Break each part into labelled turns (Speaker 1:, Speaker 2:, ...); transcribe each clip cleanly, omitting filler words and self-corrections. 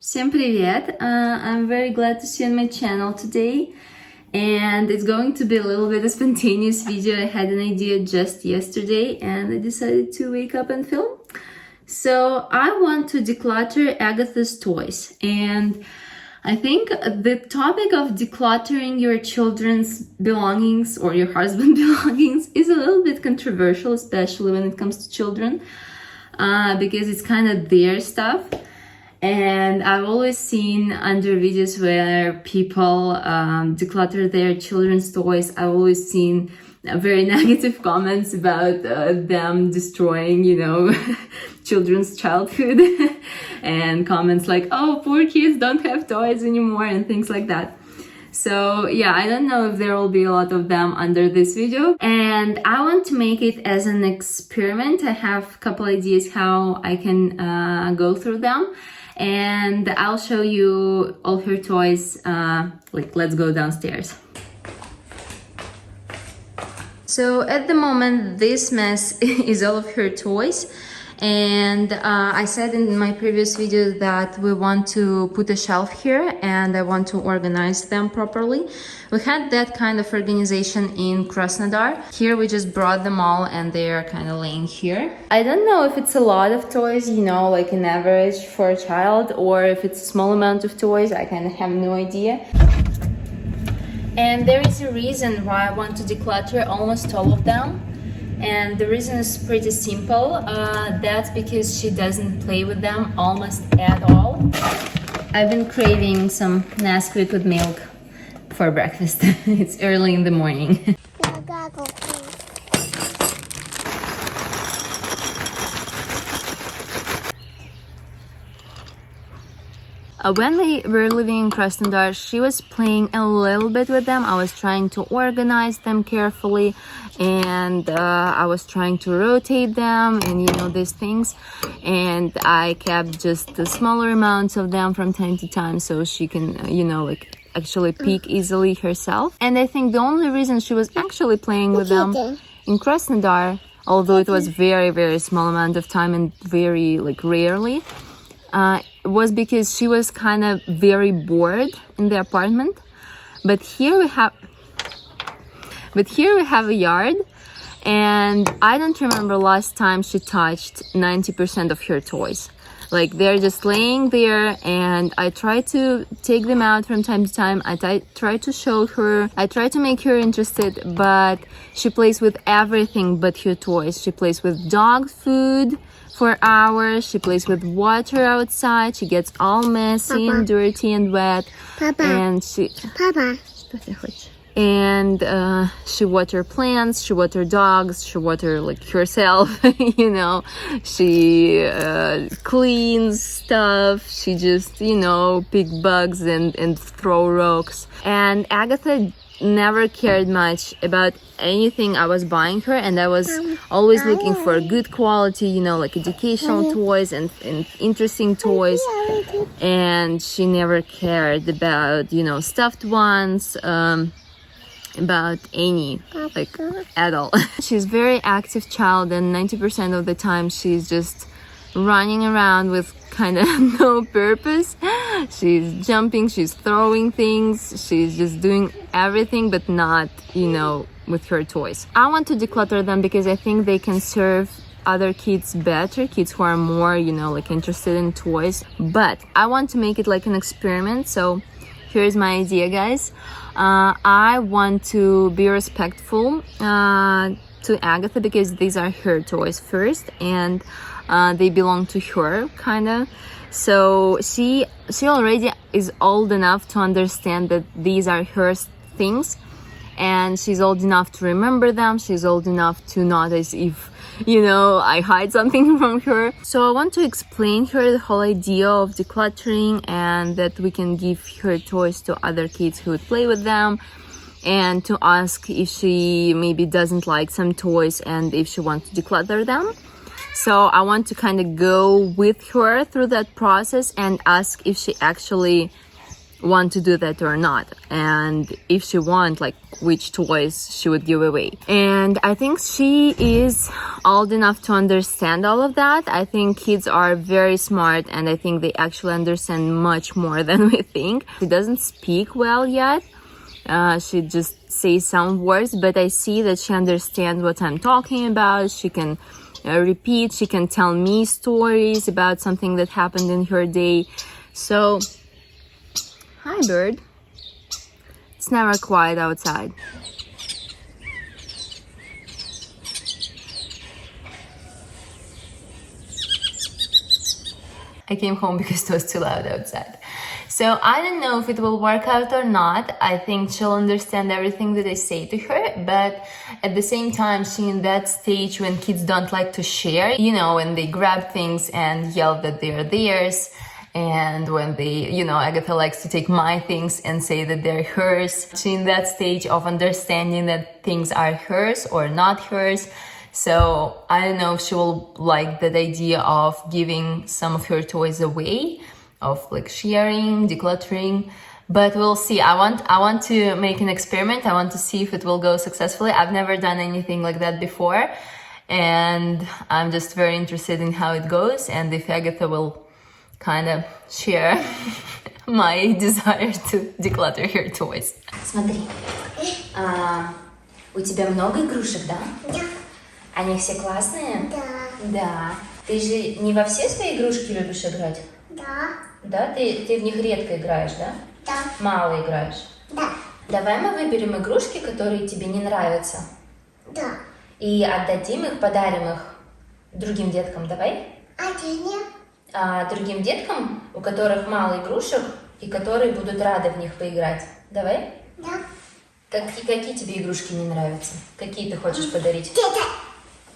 Speaker 1: Всем привет! I'm very glad to see you on my channel today, and it's going to be a little bit of a spontaneous video. I had an idea just yesterday and I decided to wake up and film. So I want to declutter Agatha's toys, and I think the topic of decluttering your children's belongings or your husband's belongings is a little bit controversial, especially when it comes to children, because it's kind of their stuff. And I've always seen under videos where people declutter their children's toys. I've always seen very negative comments about them destroying, children's childhood and comments like, oh, poor kids don't have toys anymore and things like that. So yeah, I don't know if there will be a lot of them under this video, and I want to make it as an experiment. I have a couple ideas how I can go through them. And I'll show you all her toys. Let's go downstairs. So at the moment, this mess is all of her toys. And I said in my previous video that we want to put a shelf here and I want to organize them properly. We had that kind of organization in Krasnodar. Here we just brought them all and they are kind of laying here. I don't know if it's a lot of toys, like an average for a child, or if it's a small amount of toys. I kind of have no idea. And there is a reason why I want to declutter almost all of them. And the reason is pretty simple. That's because she doesn't play with them almost at all. I've been craving some Nesquik with milk for breakfast. It's early in the morning. When we were living in Krasnodar, she was playing a little bit with them. I was trying to organize them carefully, and I was trying to rotate them and these things, and I kept just the smaller amounts of them from time to time so she can actually pick easily herself. And I think the only reason she was actually playing with them in Krasnodar, although it was very, very small amount of time and very rarely, was because she was kind of very bored in the apartment. But here we have a yard, and I don't remember last time she touched 90% of her toys. They're just laying there, and I try to take them out from time to time. I try to show her, I try to make her interested, but she plays with everything but her toys. She plays with dog food for hours. She plays with water outside. She gets all messy and dirty and wet. And she she water plants, she water dogs, she water herself. She cleans stuff. She just pick bugs and throw rocks. And Agatha never cared much about anything I was buying her, and I was always looking for good quality, educational toys and interesting toys, and she never cared about stuffed ones, about any at all. She's very active child, and 90% of the time she's just running around with kind of no purpose. She's jumping, she's throwing things, she's just doing everything but not with her toys. I want to declutter them because I think they can serve other kids better, kids who are more interested in toys. But I want to make it an experiment. So here's my idea, guys. I want to be respectful to Agatha because these are her toys first, and they belong to her, kind of. So she already is old enough to understand that these are her things, and she's old enough to remember them. She's old enough to notice if I hide something from her. So I want to explain her the whole idea of decluttering, and that we can give her toys to other kids who would play with them, and to ask if she maybe doesn't like some toys and if she wants to declutter them. So I want to kind of go with her through that process and ask if she actually want to do that or not, and if she want, like, which toys she would give away. And I think she is old enough to understand all of that. I think kids are very smart, and I think they actually understand much more than we think. She doesn't speak well yet. She just says some words, but I see that she understands what I'm talking about. She can repeat, she can tell me stories about something that happened in her day. So hi, bird. It's never quiet outside. I came home because it was too loud outside. So I don't know if it will work out or not. I think she'll understand everything that I say to her, but at the same time, she's in that stage when kids don't like to share, you know, when they grab things and yell that they're theirs. And when they, you know, Agatha likes to take my things and say that they're hers. She's in that stage of understanding that things are hers or not hers. So I don't know if she will like that idea of giving some of her toys away, of like sharing, decluttering, but we'll see. I want to make an experiment. I want to see if it will go successfully. I've never done anything like that before, and I'm just very interested in how it goes, and if Agatha will kind of share my desire to declutter her toys.
Speaker 2: Смотри, у тебя много игрушек, да?
Speaker 3: Да.
Speaker 2: Они все классные?
Speaker 3: Да.
Speaker 2: Да. Ты же не во все свои игрушки любишь играть?
Speaker 3: Да.
Speaker 2: Да? Ты в них редко играешь, да?
Speaker 3: Да.
Speaker 2: Мало играешь?
Speaker 3: Да.
Speaker 2: Давай мы выберем игрушки, которые тебе не нравятся,
Speaker 3: Да.
Speaker 2: и отдадим их, подарим их другим деткам, давай?
Speaker 3: А ты не?
Speaker 2: Другим деткам, у которых мало игрушек, и которые будут рады в них поиграть. Давай?
Speaker 3: Да.
Speaker 2: Какие тебе игрушки не нравятся? Какие ты хочешь подарить?
Speaker 3: Это.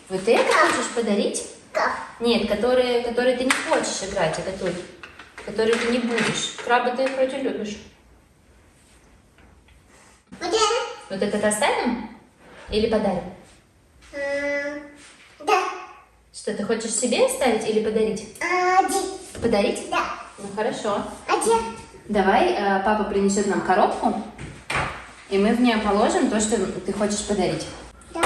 Speaker 2: Вот это хочешь подарить?
Speaker 3: Как?
Speaker 2: Нет, которые ты не хочешь играть, которые ты не будешь. Крабы ты вроде любишь.
Speaker 3: Вот это?
Speaker 2: Вот этот оставим? Или подарим?
Speaker 3: Да.
Speaker 2: Что, ты хочешь себе оставить или подарить?
Speaker 3: Один.
Speaker 2: Подарить?
Speaker 3: Да.
Speaker 2: Ну хорошо.
Speaker 3: Один.
Speaker 2: Давай папа принесет нам коробку, и мы в нее положим то, что ты хочешь подарить.
Speaker 3: Да.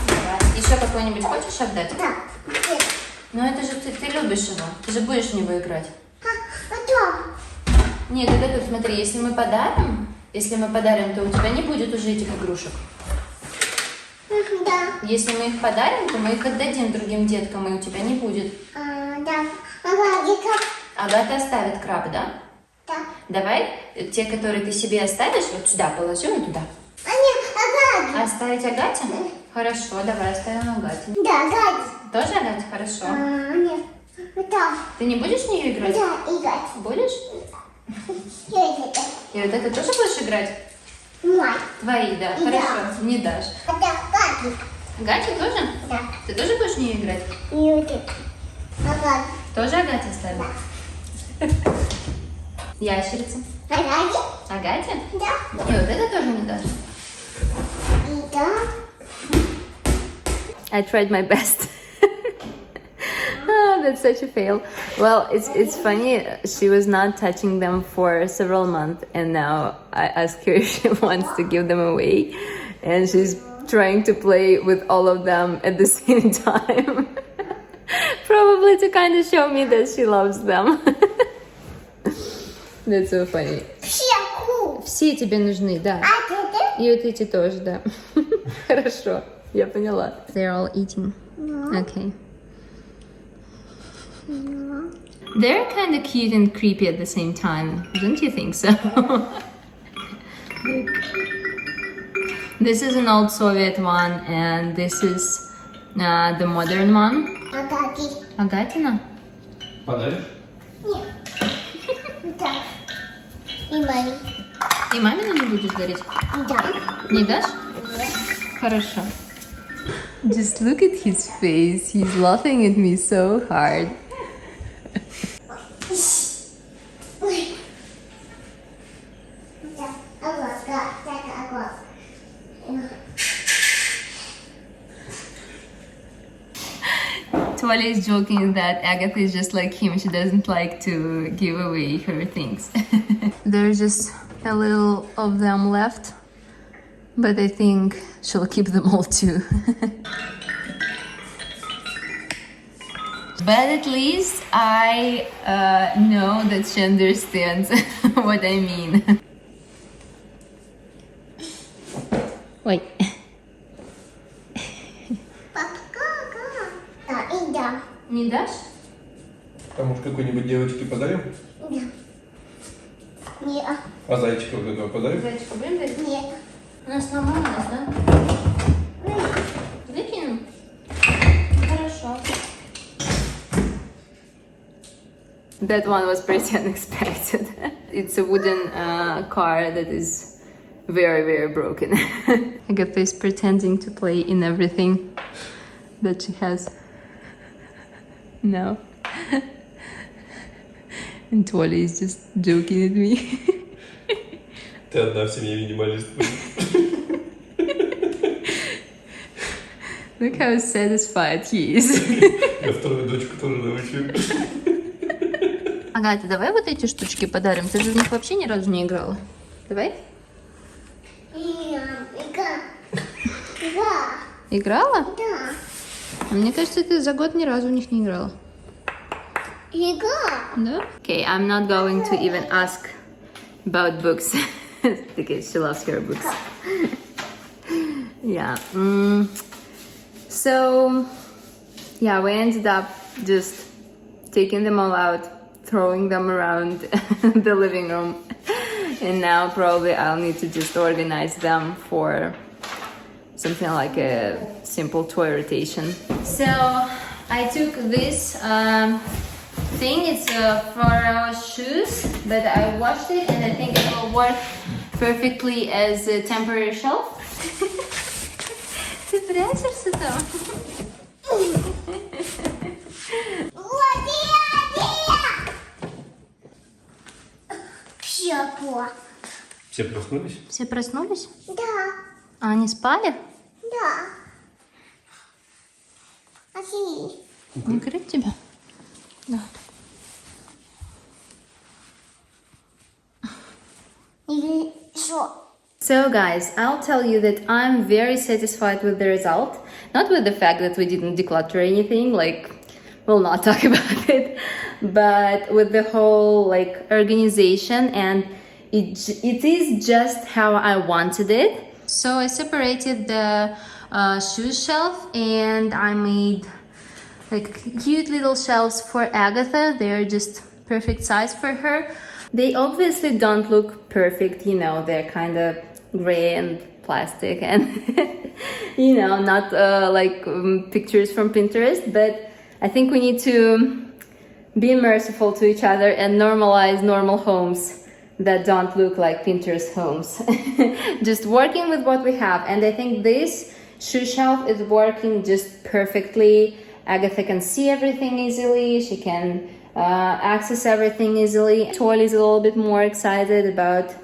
Speaker 2: Давай. Еще какой-нибудь хочешь отдать?
Speaker 3: Да. Нет.
Speaker 2: Ну это же ты любишь его. Ты же будешь в него играть.
Speaker 3: Потом.
Speaker 2: Нет, вот это, смотри, если мы подарим, то у тебя не будет уже этих игрушек.
Speaker 3: Да.
Speaker 2: Если мы их подарим, то мы их отдадим другим деткам, и у тебя не будет.
Speaker 3: Да. Агатha.
Speaker 2: Агата оставит краб, да?
Speaker 3: Да.
Speaker 2: Давай те, которые ты себе оставишь, вот сюда положи, вот туда.
Speaker 3: Агатha.
Speaker 2: Оставить Агате? Хорошо, давай оставим Агате.
Speaker 3: Да, Агатha.
Speaker 2: Тоже Агате? Хорошо.
Speaker 3: Нет. Вот так.
Speaker 2: Ты не будешь в нее играть?
Speaker 3: Да, играть.
Speaker 2: Будешь?
Speaker 3: Это.
Speaker 2: И вот это тоже будешь играть?
Speaker 3: Мой.
Speaker 2: Твои, да.
Speaker 3: Да.
Speaker 2: Хорошо, не дашь.
Speaker 3: Это Агатha.
Speaker 2: Агате тоже?
Speaker 3: Да.
Speaker 2: Ты тоже будешь в нее играть?
Speaker 3: И вот это. Агатha.
Speaker 2: Тоже Агате оставим? Ящерица.
Speaker 3: Агатha.
Speaker 2: Агате?
Speaker 3: Да.
Speaker 2: И вот это тоже не дашь?
Speaker 3: И да.
Speaker 1: I tried my best. Oh, that's such a fail. Well, it's funny. She was not touching them for several months, and now I ask her if she wants to give them away, and she's trying to play with all of them at the same time. Probably to kind of show me that she loves them. That's so funny.
Speaker 3: Всеку.
Speaker 1: Все тебе нужны, да.
Speaker 3: А ты?
Speaker 1: И вот эти тоже, да. Хорошо, я поняла. They're all eating. Okay. They're kind of cute and creepy at the same time, don't you think so? This is an old Soviet one, and this is the modern one.
Speaker 3: Агатha.
Speaker 1: Agatina?
Speaker 4: Подаришь?
Speaker 3: Нет. Да. И маме.
Speaker 1: И мамину не будешь дарить?
Speaker 3: Да.
Speaker 1: Не дашь? Хорошо. Just look at his face. He's laughing at me so hard.
Speaker 3: Ой. Да. Агатha. Так, Агатha.
Speaker 1: Tolia is joking that Agatha is just like him. She doesn't like to give away her things. There's just a little of them left, but I think she'll keep them all too. But at least I know that she understands what I mean. Wait.
Speaker 3: Да, и да.
Speaker 1: Не дашь?
Speaker 4: А может какой-нибудь девочке подарим?
Speaker 3: Да. Не,
Speaker 4: А зайчика вот этого подарим?
Speaker 1: Зайчика будем дарить?
Speaker 3: нет.
Speaker 1: Она сломалась, да? Выкинем? Хорошо. That one was pretty unexpected. It's a wooden car that is very, very broken. Agatha is pretending to play in everything that she has now. And Tolia is just joking at me.
Speaker 4: Ты одна в семье минималистка.
Speaker 1: Look how satisfied he is.
Speaker 4: Я вторую дочку тоже научу.
Speaker 1: Агата, давай вот эти штучки подарим. Ты же в них вообще ни разу не играла. Давай?
Speaker 3: Ига. Ига.
Speaker 1: Играла?
Speaker 3: Да.
Speaker 1: А мне кажется, ты за год ни разу в них не играла.
Speaker 3: Ига.
Speaker 1: Да? Okay, I'm not going to even ask about books because she loves her books. Yeah. So, yeah, we ended up just taking them all out, throwing them around the living room, and now probably I'll need to just organize them for something like a simple toy rotation. So I took this thing, it's for our shoes, but I washed it and I think it will work perfectly as a temporary shelf. Ты прячешься там?
Speaker 4: Все проснулись?
Speaker 1: Все проснулись?
Speaker 3: Да.
Speaker 1: А они спали?
Speaker 3: Да. Окей.
Speaker 1: Накрыть тебя? Да.
Speaker 3: Или что?
Speaker 1: So guys, I'll tell you that I'm very satisfied with the result. Not with the fact that we didn't declutter anything, like we'll not talk about it, but with the whole like organization, and it is just how I wanted it. So I separated the shoe shelf and I made like cute little shelves for Agatha. They're just perfect size for her. They obviously don't look perfect, you know, they're kind of gray and plastic and you know, not like pictures from Pinterest, but I think we need to be merciful to each other and normalize normal homes that don't look like Pinterest homes. Just working with what we have, and I think this shoe shelf is working just perfectly. Agatha can see everything easily, she can access everything easily. Tolia is a little bit more excited about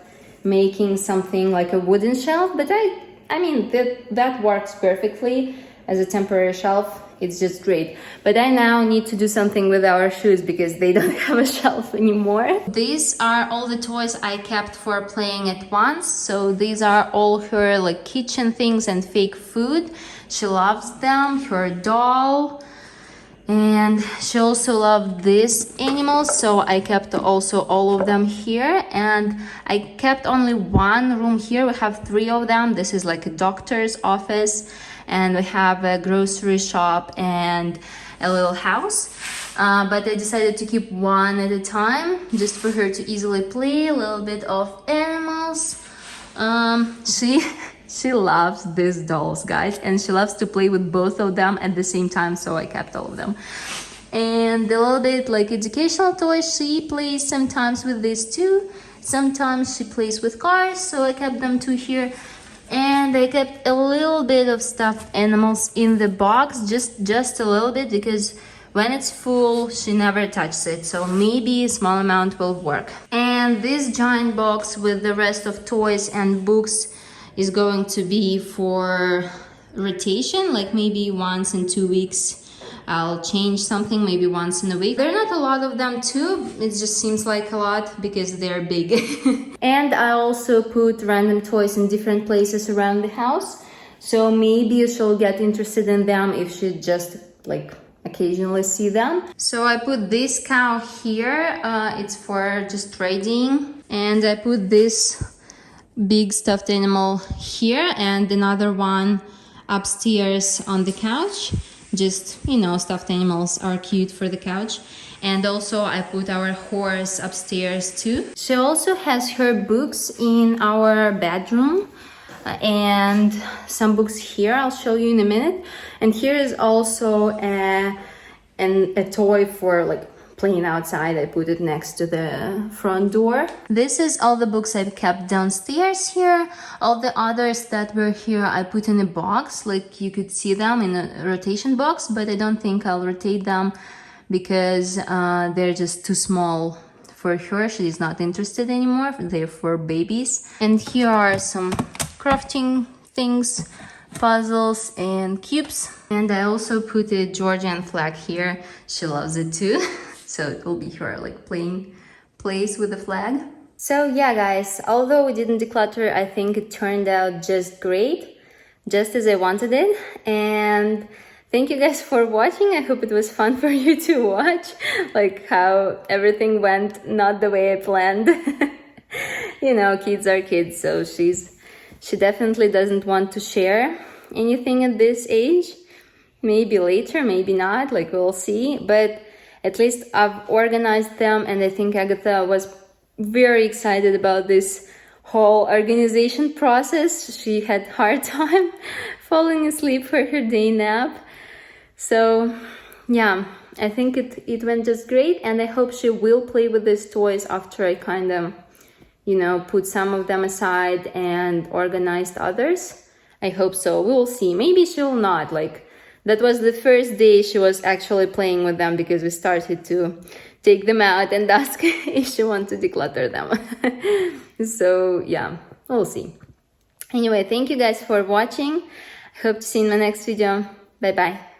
Speaker 1: making something like a wooden shelf, but I mean that works perfectly as a temporary shelf. It's just great. But I now need to do something with our shoes because they don't have a shelf anymore. These are all the toys I kept for playing at once. So these are all her like kitchen things and fake food. She loves them, her doll. And she also loved these animals, so I kept also all of them here. And I kept only one room here. We have 3 of them. This is like a doctor's office, and we have a grocery shop and a little house. But I decided to keep one at a time, just for her to easily play a little bit of animals. She loves these dolls, guys, and she loves to play with both of them at the same time, so I kept all of them. And a little bit like educational toys, she plays sometimes with these too. Sometimes she plays with cars, so I kept them too here. And I kept a little bit of stuffed animals in the box, just a little bit, because when it's full, she never touches it, so maybe a small amount will work. And this giant box with the rest of toys and books is going to be for rotation, like maybe once in 2 weeks
Speaker 2: I'll change something maybe once in a week. There are not a lot of them too, it just seems like a lot because they're big. And I also put random toys in different places around the house, so maybe she'll get interested in them if she just like occasionally see them. So I put this cow here, it's for just trading, and I put this big stuffed animal here and another one upstairs on the couch. Just, you know, stuffed animals are cute for the couch. And also I put our horse upstairs too. She also has her books in our bedroom and some books here, I'll show you in a minute. And here is also a toy for like playing outside. I put it next to the front door. This is all the books I've kept downstairs here. All the others that were here I put in a box, like you could see them in a rotation box, but I don't think I'll rotate them because they're just too small for her. She's not interested anymore. They're for babies. And here are some crafting things, puzzles and cubes. And I also put a Georgian flag here. She loves it too. So it will be her like playing plays with the flag. So yeah guys, although we didn't declutter, I think it turned out just great, just as I wanted it. And thank you guys for watching. I hope it was fun for you to watch, like how everything went not the way I planned. You know, kids are kids, so she definitely doesn't want to share anything at this age. Maybe later, maybe not, like we'll see. But at least I've organized them, and I think Agatha was very excited about this whole organization process. She had a hard time falling asleep for her day nap. So yeah, I think it went just great, and I hope she will play with these toys after I kind of, you know, put some of them aside and organized others. I hope so. We will see. Maybe she will not. Like, that was the first day she was actually playing with them because we started to take them out and ask if she wants to declutter them. So yeah, we'll see. Anyway, thank you guys for watching. Hope to see you in my next video. Bye bye.